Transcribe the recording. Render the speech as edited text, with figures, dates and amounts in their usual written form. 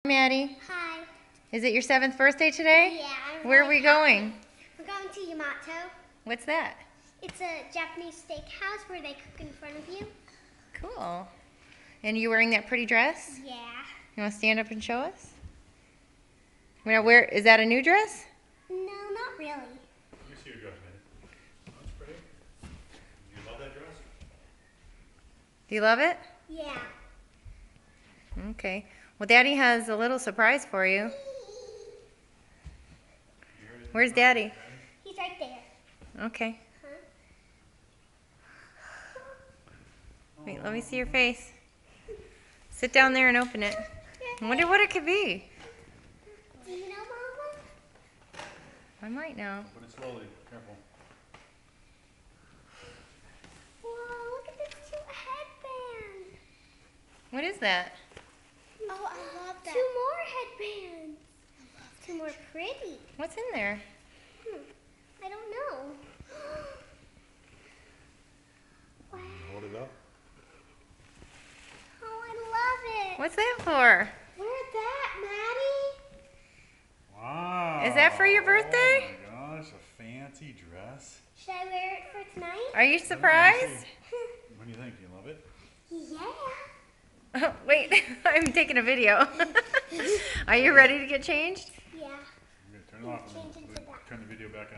Maddie, Hi. is it your 7th birthday today? Yeah. Where are we going? We're going to Yamato. What's that? It's a Japanese steakhouse where they cook in front of you. Cool. And you wearing that pretty dress? Yeah. You want to stand up and show us? Now, where is that a new dress? No, not really. Let me see your dress, man. That's pretty. You love that dress? Do you love it? Yeah. Okay. Well, Daddy has a little surprise for you. Where's Daddy? He's right there. Okay. Huh? Wait, let me see your face. Sit down there and open it. I wonder what it could be. Do you know, Mama? I might know. Open it slowly. Careful. Whoa, look at this cute headband. What is that? Oh, I love that. 2 more headbands. I love 2 more pretty. What's in there? I don't know. Wow. Hold it up. Oh, I love it. What's that for? Wear that, Maddie. Wow. Is that for your birthday? Oh my gosh, a fancy dress. Should I wear it for tonight? Are you surprised? What do you think? Do you love it? Yeah. Oh, wait, I'm taking a video. Are you ready to get changed? Yeah. I'm going to turn it off and Change into that. turn the video back on.